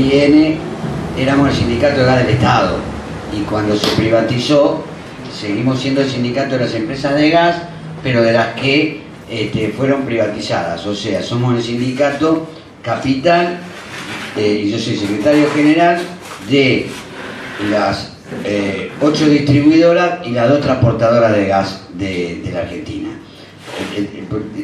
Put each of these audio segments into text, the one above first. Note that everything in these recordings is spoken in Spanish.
el IN éramos el sindicato de gas del Estado, y cuando se privatizó seguimos siendo el sindicato de las empresas de gas, pero de las que fueron privatizadas. O sea, somos el sindicato capital, y yo soy secretario general de las 8 distribuidoras y las 2 transportadoras de gas de la Argentina.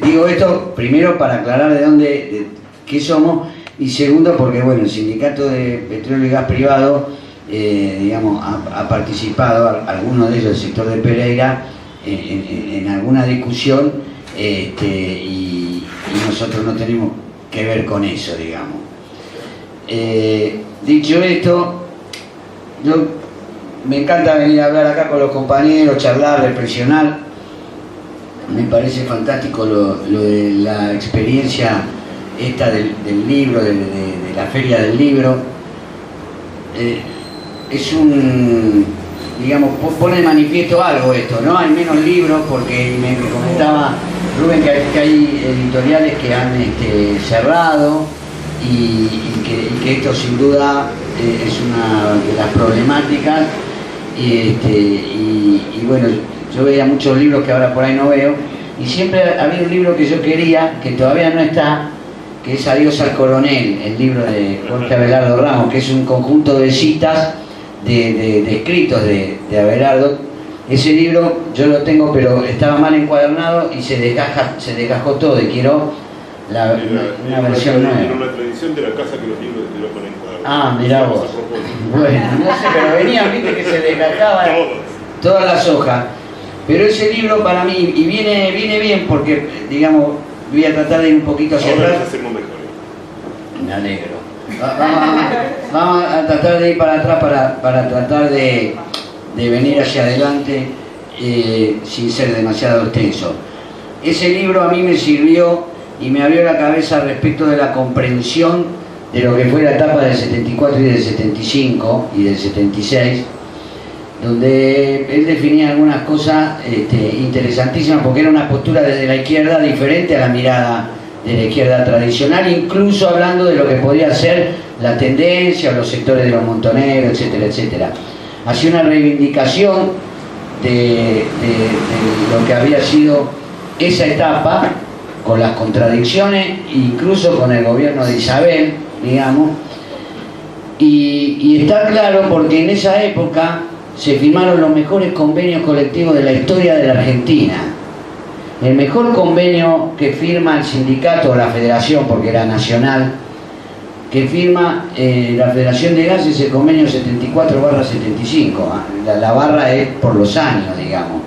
Digo esto primero para aclarar de qué somos, y segundo porque, bueno, el sindicato de petróleo y gas privado, digamos, ha participado, algunos de ellos del sector de Pereira, en alguna discusión, y nosotros no tenemos que ver con eso, digamos. Dicho esto, me encanta venir a hablar acá con los compañeros, charlar, reflexionar. Me parece fantástico lo de la experiencia esta del libro, de la feria del libro. Es digamos, pone de manifiesto algo esto, ¿no? Hay menos libros porque me comentaba Rubén que hay editoriales que han cerrado, y que esto sin duda es una de las problemáticas, y bueno, yo veía muchos libros que ahora por ahí no veo, y siempre había un libro que yo quería, que todavía no está, que es Adiós al Coronel, el libro de Jorge Abelardo Ramos, que es un conjunto de citas de escritos de Abelardo. Ese libro yo lo tengo, pero estaba mal encuadernado y se desgajó todo, y quiero una versión nueva. Era una tradición de la casa que los libros te lo ponen encuadernados. Ah, mirá vos. Bueno, no sé, pero venían, viste, que se desgajaban todas las hojas. Pero ese libro para mí, y viene bien porque, digamos, voy a tratar de ir un poquito hacia atrás. Ahora hacemos mejor. Me alegro. Vamos a tratar de ir para atrás para tratar de venir hacia adelante, sin ser demasiado extenso. Ese libro a mí me sirvió y me abrió la cabeza respecto de la comprensión de lo que fue la etapa del 74 y del 75 y del 76, donde él definía algunas cosas interesantísimas, porque era una postura desde la izquierda diferente a la mirada de la izquierda tradicional, incluso hablando de lo que podía ser la tendencia o los sectores de los montoneros, etcétera, etcétera. Hacía una reivindicación de lo que había sido esa etapa, con las contradicciones, incluso con el gobierno de Isabel, digamos, y está claro porque en esa época se firmaron los mejores convenios colectivos de la historia de la Argentina. El mejor convenio que firma el sindicato o la federación, porque era nacional, que firma la Federación de Gas, es el convenio 74/75. La barra es por los años, digamos,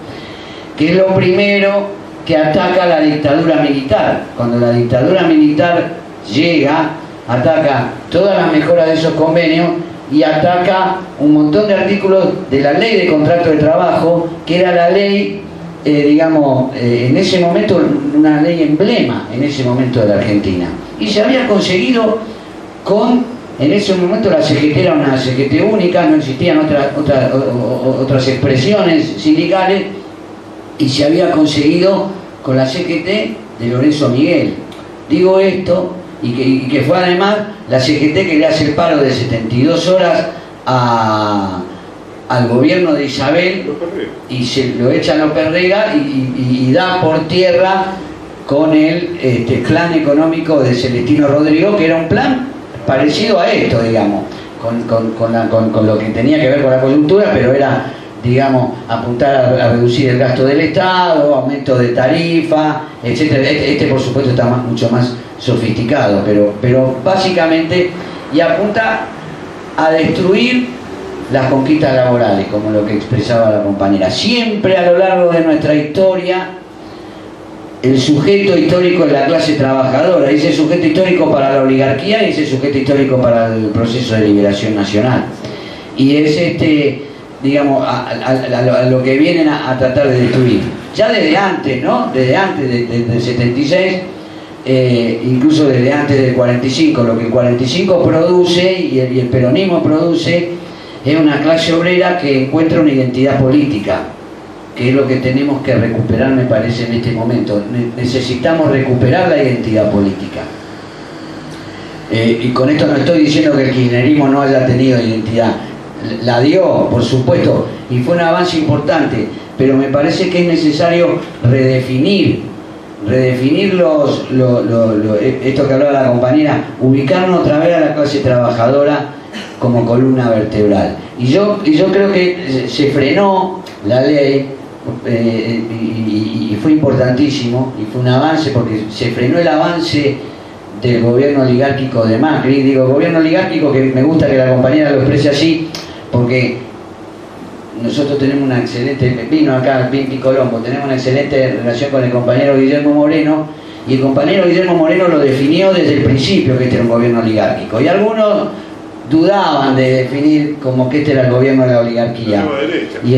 que es lo primero que ataca la dictadura militar. Cuando la dictadura militar llega, ataca todas las mejoras de esos convenios y ataca un montón de artículos de la ley de contrato de trabajo, que era la ley, digamos, en ese momento una ley emblema en ese momento de la Argentina. Y se había conseguido en ese momento la CGT era una CGT única, no existían otras expresiones sindicales, y se había conseguido con la CGT de Lorenzo Miguel. Digo esto, y que fue además la CGT que le hace el paro de 72 horas al gobierno de Isabel, y se lo echan los Perrega y da por tierra con el plan económico de Celestino Rodrigo, que era un plan parecido a esto, digamos, con lo que tenía que ver con la coyuntura, pero era, digamos, apuntar a reducir el gasto del Estado, aumento de tarifa, etcétera. Este por supuesto está mucho más sofisticado, pero básicamente, y apunta a destruir las conquistas laborales, como lo que expresaba la compañera. Siempre a lo largo de nuestra historia, el sujeto histórico es la clase trabajadora, ese sujeto histórico para la oligarquía y ese sujeto histórico para el proceso de liberación nacional. Y es digamos, a lo que vienen a tratar de destruir. Ya desde antes, ¿no? Desde antes del 76, incluso desde antes del 45, lo que el 45 produce y el peronismo produce es una clase obrera que encuentra una identidad política, que es lo que tenemos que recuperar, me parece, en este momento. Necesitamos recuperar la identidad política. Y con esto no estoy diciendo que el kirchnerismo no haya tenido identidad. La dio, por supuesto, y fue un avance importante, pero me parece que es necesario redefinir esto que hablaba la compañera, ubicarnos otra vez a la clase trabajadora como columna vertebral. Y yo creo que se frenó la ley, y fue importantísimo, y fue un avance, porque se frenó el avance del gobierno oligárquico de Macri. Digo gobierno oligárquico, que me gusta que la compañera lo exprese así, porque nosotros tenemos una excelente, vino acá Pimpi Colombo, tenemos una excelente relación con el compañero Guillermo Moreno, y el compañero Guillermo Moreno lo definió desde el principio que este era un gobierno oligárquico, y algunos dudaban de definir como que este era el gobierno de la oligarquía, y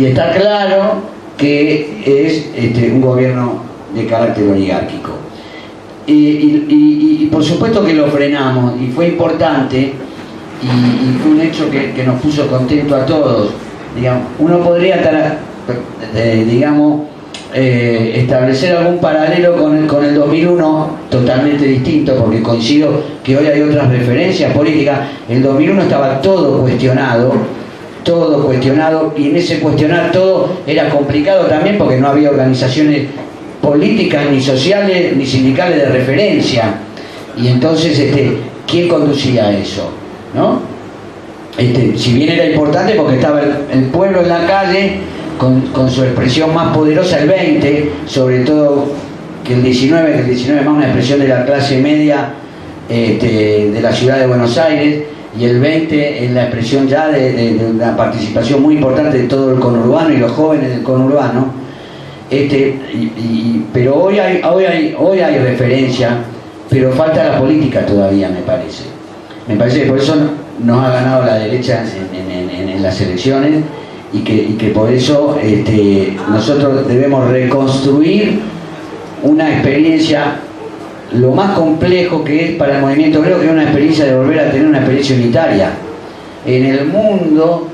está claro que es un gobierno de carácter oligárquico, y por supuesto que lo frenamos, y fue importante. Y fue un hecho que nos puso contentos a todos. Digamos, uno podría establecer algún paralelo con el 2001 totalmente distinto, porque coincido que hoy hay otras referencias políticas. El 2001 estaba todo cuestionado, y en ese cuestionar todo era complicado también porque no había organizaciones políticas, ni sociales, ni sindicales de referencia. Y entonces, ¿quién conducía eso? ¿No? Si bien era importante porque estaba el pueblo en la calle con su expresión más poderosa, el 20, sobre todo que el 19 más una expresión de la clase media de la ciudad de Buenos Aires, y el 20 es la expresión ya de una participación muy importante de todo el conurbano y los jóvenes del conurbano. Pero hoy hay referencia, pero falta la política todavía, me parece. Me parece que por eso nos ha ganado la derecha en las elecciones, y que por eso nosotros debemos reconstruir una experiencia, lo más complejo que es para el movimiento obrero, que es una experiencia de volver a tener una experiencia unitaria. En el mundo,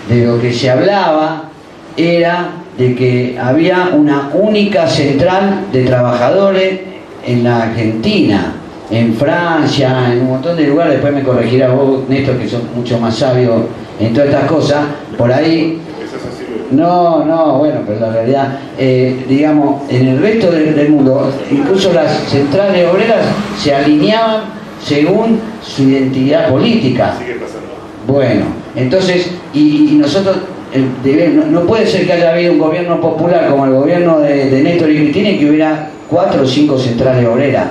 de lo que se hablaba era de que había una única central de trabajadores en la Argentina, en Francia, en un montón de lugares. Después me corregirá vos, Néstor, que sos mucho más sabio en todas estas cosas, por ahí. No, bueno, pero la realidad, digamos, en el resto del mundo, incluso las centrales obreras se alineaban según su identidad política. Sigue pasando. Bueno, entonces, y nosotros, no puede ser que haya habido un gobierno popular como el gobierno de Néstor y Cristina y que hubiera 4 o 5 centrales obreras.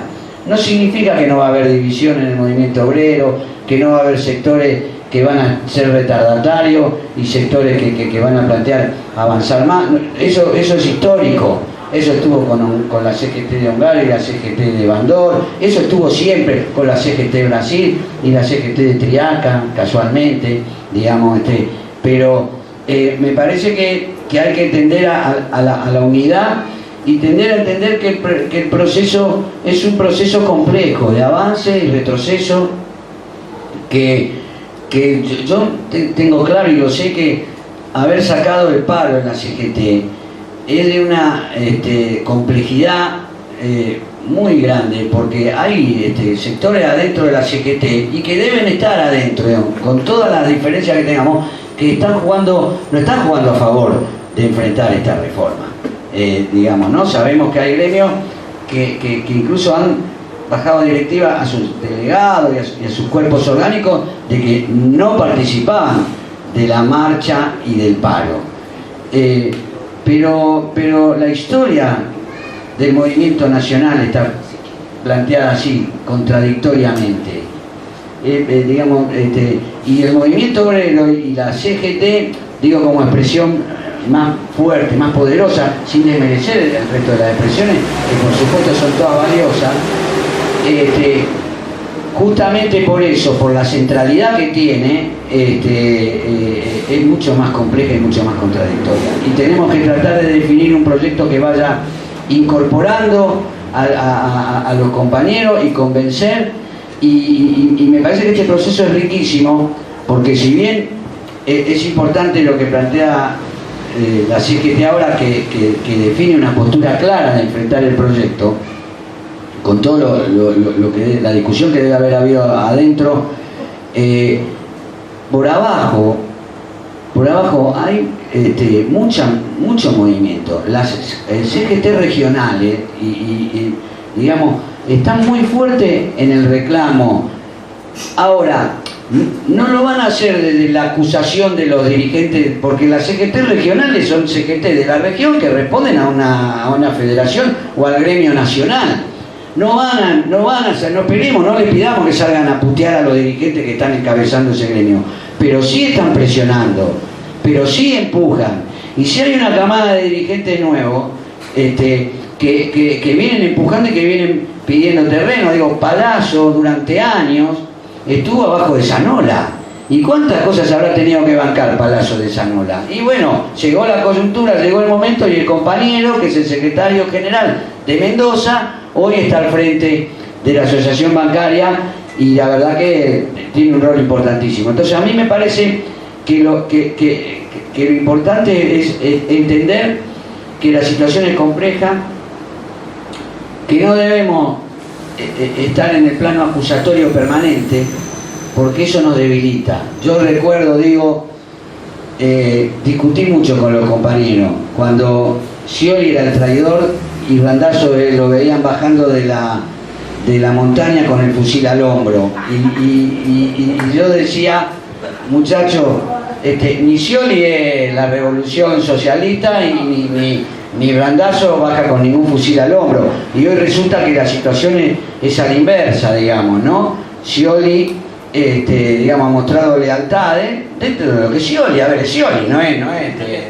No significa que no va a haber división en el movimiento obrero, que no va a haber sectores que van a ser retardatarios y sectores que van a plantear avanzar más. Eso es histórico. Eso estuvo con la CGT de Hungría y la CGT de Bandor. Eso estuvo siempre con la CGT de Brasil y la CGT de Triaca, casualmente, digamos. Pero me parece que hay que tender a la unidad, y tender a entender que el proceso es un proceso complejo de avance y retroceso, que yo tengo claro y lo sé, que haber sacado el paro en la CGT es de una complejidad muy grande, porque hay sectores adentro de la CGT y que deben estar adentro, digamos, con todas las diferencias que tengamos, que no están jugando a favor de enfrentar esta reforma. Digamos, ¿no? Sabemos que hay gremios que incluso han bajado directivas a sus delegados y a sus cuerpos orgánicos de que no participaban de la marcha y del paro. Pero la historia del movimiento nacional está planteada así, contradictoriamente. Y el movimiento obrero y la CGT, digo como expresión más fuerte, más poderosa, sin desmerecer el resto de las expresiones, que por supuesto son todas valiosas, justamente por eso, por la centralidad que tiene, es mucho más compleja y mucho más contradictoria. Y tenemos que tratar de definir un proyecto que vaya incorporando a los compañeros y convencer, y me parece que este proceso es riquísimo, porque si bien es importante lo que plantea la CGT ahora, que define una postura clara de enfrentar el proyecto, con todo lo que la discusión que debe haber habido adentro, por abajo hay mucho movimiento. Las CGT regionales digamos, están muy fuertes en el reclamo. Ahora, no lo van a hacer desde la acusación de los dirigentes, porque las CGT regionales son CGT de la región que responden a una federación o al gremio nacional. No esperemos, no les pidamos que salgan a putear a los dirigentes que están encabezando ese gremio, pero sí están presionando, pero sí empujan. Y si hay una camada de dirigentes nuevos que vienen empujando y que vienen pidiendo terreno, digo, Palazzo durante años estuvo abajo de Zanola. ¿Y cuántas cosas habrá tenido que bancar Palazzo de Zanola? Y bueno, llegó la coyuntura, llegó el momento y el compañero, que es el secretario general de Mendoza, hoy está al frente de la asociación bancaria y la verdad que tiene un rol importantísimo. Entonces a mí me parece que lo importante es entender que la situación es compleja, que no debemos estar en el plano acusatorio permanente, porque eso nos debilita. Yo recuerdo, discutí mucho con los compañeros cuando Scioli era el traidor y Randazzo lo veían bajando de la montaña con el fusil al hombro, y yo decía, muchachos, ni Scioli es la revolución socialista ni Randazzo baja con ningún fusil al hombro. Y hoy resulta que la situación es a la inversa, digamos, ¿no? Scioli ha mostrado lealtades dentro de lo que es Scioli. A ver, es Scioli, no es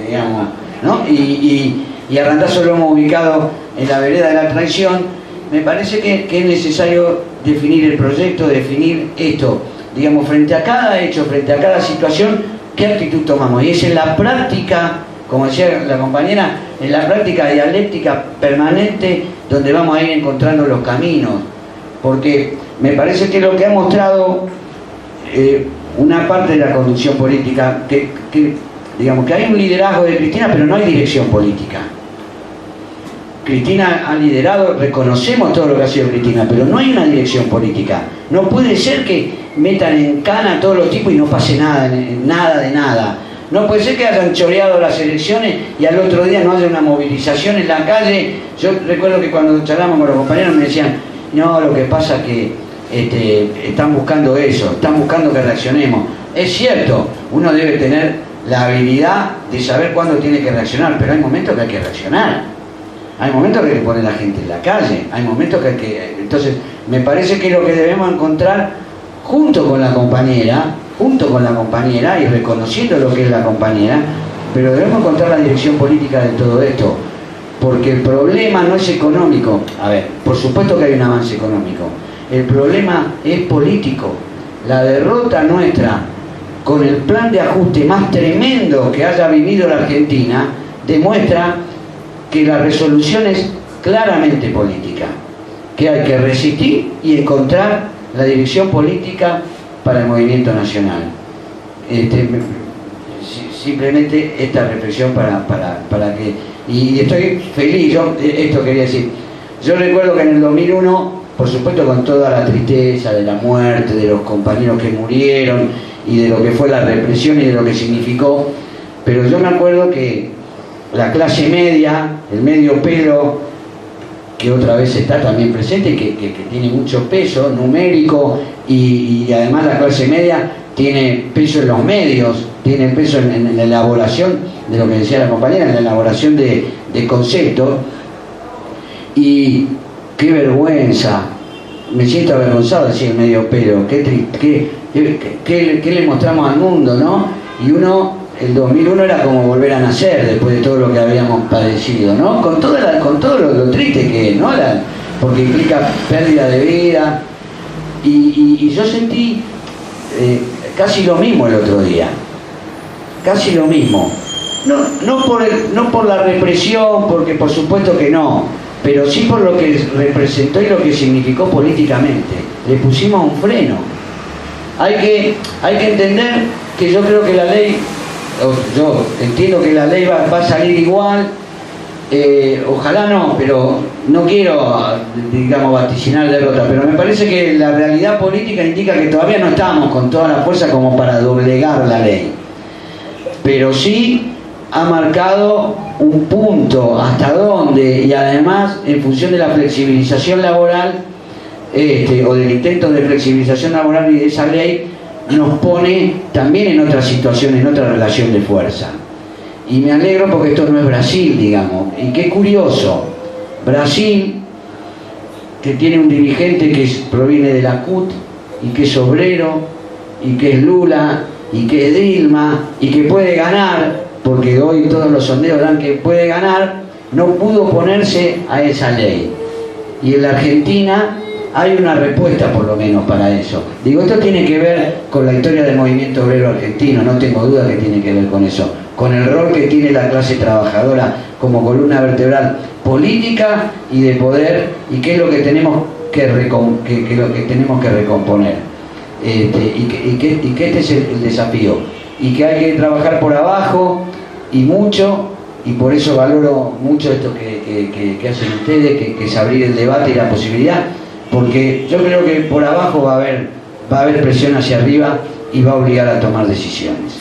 digamos, ¿no? Y a Randazzo lo hemos ubicado en la vereda de la traición. Me parece que es necesario definir el proyecto, definir esto, digamos, frente a cada hecho, frente a cada situación, qué actitud tomamos. Y es en la práctica, como decía la compañera, en la práctica dialéctica permanente donde vamos a ir encontrando los caminos. Porque me parece que lo que ha mostrado una parte de la conducción política, digamos que hay un liderazgo de Cristina, pero no hay dirección política. Cristina ha liderado, reconocemos todo lo que ha sido Cristina, pero no hay una dirección política. No puede ser que metan en cana a todos los tipos y no pase nada de nada. No puede ser que hayan choreado las elecciones y al otro día no haya una movilización en la calle. Yo recuerdo que cuando charlamos con los compañeros me decían, no, lo que pasa es que están buscando eso, están buscando que reaccionemos. Es cierto, uno debe tener la habilidad de saber cuándo tiene que reaccionar, pero hay momentos que hay que reaccionar. Hay momentos que hay que poner a la gente en la calle, hay momentos que hay que... Entonces, me parece que lo que debemos encontrar junto con la compañera y reconociendo lo que es la compañera, pero debemos encontrar la dirección política de todo esto, porque el problema no es económico. A ver, por supuesto que hay un avance económico, el problema es político. La derrota nuestra con el plan de ajuste más tremendo que haya vivido la Argentina demuestra que la resolución es claramente política, que hay que resistir y encontrar la dirección política para el movimiento nacional. Simplemente esta reflexión para que... Y estoy feliz, esto quería decir. Yo recuerdo que en el 2001, por supuesto con toda la tristeza de la muerte, de los compañeros que murieron y de lo que fue la represión y de lo que significó, pero yo me acuerdo que la clase media, el medio pelo, que otra vez está también presente y que tiene mucho peso numérico, y además la clase media tiene peso en los medios, tiene peso en la elaboración de lo que decía la compañera, en la elaboración de conceptos. Y qué vergüenza, me siento avergonzado de decir el medio pelo, qué le mostramos al mundo, ¿no? Y el 2001 era como volver a nacer después de todo lo que habíamos padecido, ¿no? Con todo lo triste que es, ¿no? Porque implica pérdida de vida. Y yo sentí casi lo mismo el otro día. Casi lo mismo. No por la represión, porque por supuesto que no, pero sí por lo que representó y lo que significó políticamente. Le pusimos un freno. Hay que entender que yo creo que la ley... Yo entiendo que la ley va a salir igual, Ojalá no, pero no quiero, digamos, vaticinar derrota, pero me parece que la realidad política indica que todavía no estamos con toda la fuerza como para doblegar la ley. Pero sí ha marcado un punto hasta dónde, y además en función de la flexibilización laboral, o del intento de flexibilización laboral y de esa ley, nos pone también en otra situación, en otra relación de fuerza. Y me alegro porque esto no es Brasil, digamos. Y qué curioso, Brasil, que tiene un dirigente que proviene de la CUT, y que es obrero, y que es Lula, y que es Dilma, y que puede ganar, porque hoy todos los sondeos dan que puede ganar, no pudo oponerse a esa ley. Y en la Argentina hay una respuesta por lo menos para eso. Digo, esto tiene que ver con la historia del movimiento obrero argentino, no tengo duda que tiene que ver con eso, con el rol que tiene la clase trabajadora como columna vertebral política y de poder, y qué es lo que tenemos que recomponer. Y que este es el desafío, y que hay que trabajar por abajo y mucho, y por eso valoro mucho esto que hacen ustedes, que es abrir el debate y la posibilidad, porque yo creo que por abajo va a haber presión hacia arriba y va a obligar a tomar decisiones.